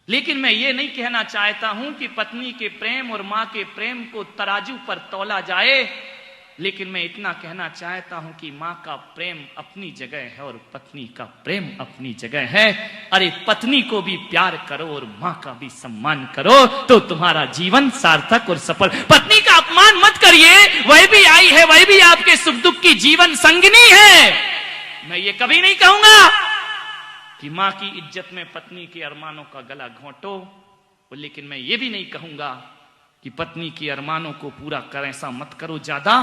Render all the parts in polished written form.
लेकिन मैं ये नहीं कहना चाहता हूं कि पत्नी के प्रेम और मां के प्रेम को तराजू पर तौला जाए, लेकिन मैं इतना कहना चाहता हूं कि मां का प्रेम अपनी जगह है और पत्नी का प्रेम अपनी जगह है। अरे पत्नी को भी प्यार करो और मां का भी सम्मान करो तो तुम्हारा जीवन सार्थक और सफल। पत्नी का अपमान मत करिए, वह भी आई है, वह भी आपके सुख दुख की जीवन संगिनी है। मैं ये कभी नहीं कहूंगा कि मां की इज्जत में पत्नी के अरमानों का गला घोंटो, लेकिन मैं ये भी नहीं कहूंगा कि पत्नी के अरमानों को पूरा कर ऐसा मत करो ज्यादा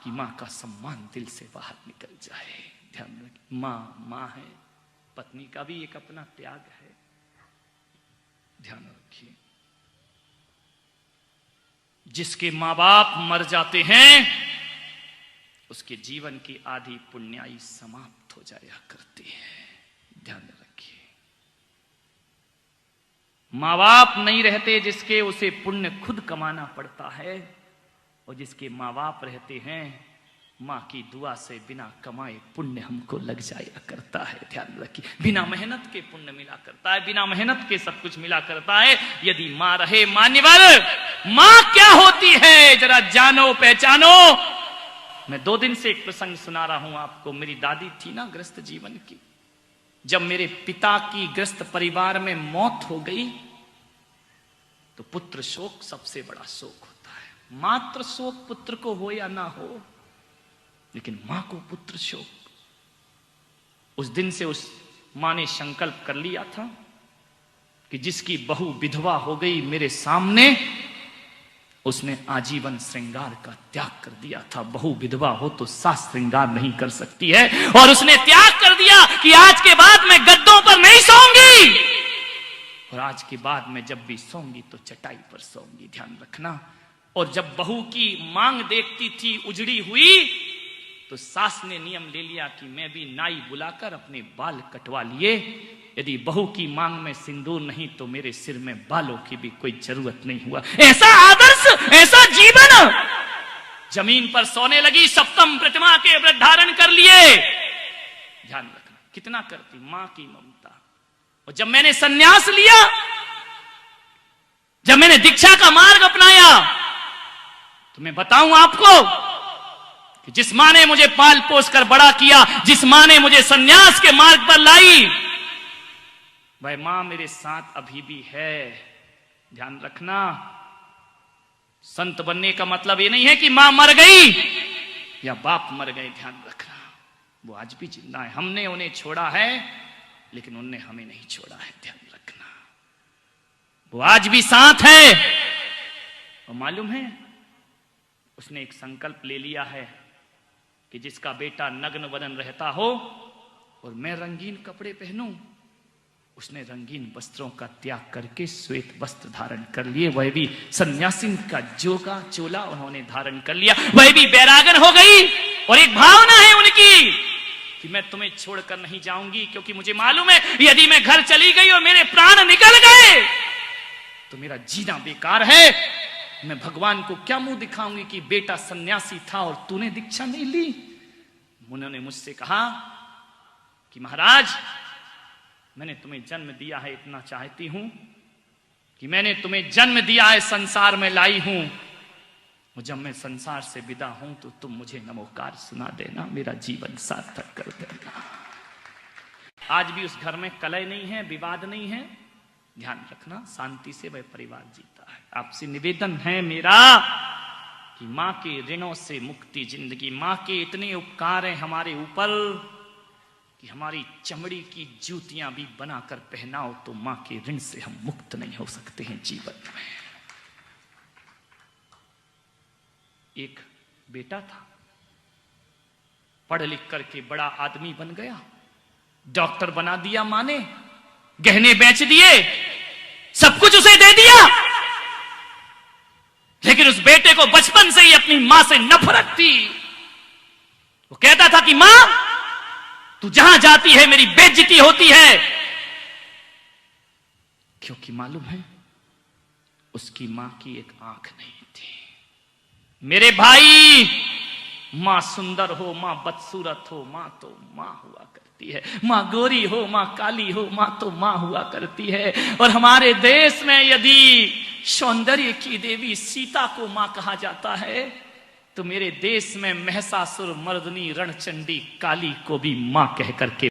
कि मां का सम्मान दिल से बाहर निकल जाए। ध्यान रखिए, मां है, पत्नी का भी एक अपना त्याग है, ध्यान रखिए। जिसके मां बाप मर जाते हैं उसके जीवन की आधी पुण्याई समाप्त हो जाया करती है, ध्यान रखिए। मां बाप नहीं रहते जिसके, उसे पुण्य खुद कमाना पड़ता है, और जिसके मां बाप रहते हैं मां की दुआ से बिना कमाए पुण्य हमको लग जाया करता है, ध्यान रखिए। बिना मेहनत के पुण्य मिला करता है, बिना मेहनत के सब कुछ मिला करता है। यदि मां रहे मान्यवर, मां क्या होती है जरा जानो पहचानो। मैं 2 दिन से एक प्रसंग सुना रहा हूं आपको। मेरी दादी थी ना ग्रस्त जीवन की, जब मेरे पिता की ग्रस्त परिवार में मौत हो गई तो पुत्र शोक सबसे बड़ा शोक होता है। मात्र शोक पुत्र को हो या ना हो, लेकिन मां को पुत्र शोक। उस दिन से उस मां ने संकल्प कर लिया था कि जिसकी बहू विधवा हो गई मेरे सामने, उसने आजीवन श्रृंगार का त्याग कर दिया था। बहू विधवा हो तो सास श्रृंगार नहीं कर सकती है, और उसने त्याग कर दिया कि आज के बाद मैं गद्दों पर नहीं सोऊंगी, और आज के बाद मैं जब भी सोऊंगी तो चटाई पर सोऊंगी, ध्यान रखना। और जब बहू की मांग देखती थी उजड़ी हुई तो सास ने नियम ले लिया कि मैं भी नाई बुलाकर अपने बाल कटवा लिए। यदि बहू की मांग में सिंदूर नहीं तो मेरे सिर में बालों की भी कोई जरूरत नहीं हुआ। ऐसा आदर्श, ऐसा जीवन। जमीन पर सोने लगी, सप्तम प्रतिमा के व्रत धारण कर लिए, ध्यान रखना। कितना करती मां की ममता। और जब मैंने सन्यास लिया, जब मैंने दीक्षा का मार्ग अपनाया, तो मैं बताऊं आपको कि जिस मां ने मुझे पाल पोस कर बड़ा किया, जिस मां ने मुझे सन्यास के मार्ग पर लाई, वह मां मेरे साथ अभी भी है, ध्यान रखना। संत बनने का मतलब ये नहीं है कि मां मर गई या बाप मर गए, ध्यान रखना। वो आज भी जिंदा है। हमने उन्हें छोड़ा है लेकिन उनने हमें नहीं छोड़ा है, ध्यान रखना। वो आज भी साथ है। और मालूम है, उसने एक संकल्प ले लिया है कि जिसका बेटा नग्न वदन रहता हो और मैं रंगीन कपड़े पहनूं, उसने रंगीन वस्त्रों का त्याग करके श्वेत वस्त्र धारण कर लिए। वह भी सन्यासी का जोगा चोला उन्होंने धारण कर लिया। वह भी बैरागन हो गई, और एक भावना है उनकी कि मैं तुम्हें छोड़कर नहीं जाऊंगी, क्योंकि मुझे मालूम है यदि मैं घर चली गई और मेरे प्राण निकल गए तो मेरा जीना बेकार है। मैं भगवान को क्या मुंह दिखाऊंगी कि बेटा सन्यासी था और तूने दीक्षा नहीं ली। उन्होंने मुझसे कहा कि महाराज, मैंने तुम्हें जन्म दिया है, इतना चाहती हूं कि मैंने तुम्हें जन्म दिया है, संसार में लाई हूं, और जब मैं संसार से विदा हूं तो तुम मुझे नमोकार सुना देना, मेरा जीवन सार्थक कर देना। आज भी उस घर में कलह नहीं है, विवाद नहीं है, ध्यान रखना। शांति से वह परिवार जीता है। आपसे निवेदन है मेरा कि मां के ऋणों से मुक्ति जिंदगी। मां के इतने उपकार हैं हमारे ऊपर कि हमारी चमड़ी की जूतियां भी बनाकर पहनाओ तो मां के ऋण से हम मुक्त नहीं हो सकते हैं जीवन में। एक बेटा था, पढ़ लिख करके बड़ा आदमी बन गया, डॉक्टर बना दिया मां ने, गहने बेच दिए, सब कुछ उसे दे दिया, लेकिन उस बेटे को बचपन से ही अपनी मां से नफरत थी। वो कहता था कि मां, तू जहां जाती है मेरी बेइज्जती होती है, क्योंकि मालूम है उसकी मां की एक आंख नहीं थी। मेरे भाई, मां सुंदर हो, मां बदसूरत हो, मां तो मां हुआ करती। सकती है। माँ गोरी हो, माँ काली हो, माँ तो माँ हुआ करती है। और हमारे देश में यदि सौंदर्य की देवी सीता को माँ कहा जाता है, तो मेरे देश में महिषासुर मर्दनी रणचंडी काली को भी माँ कह करके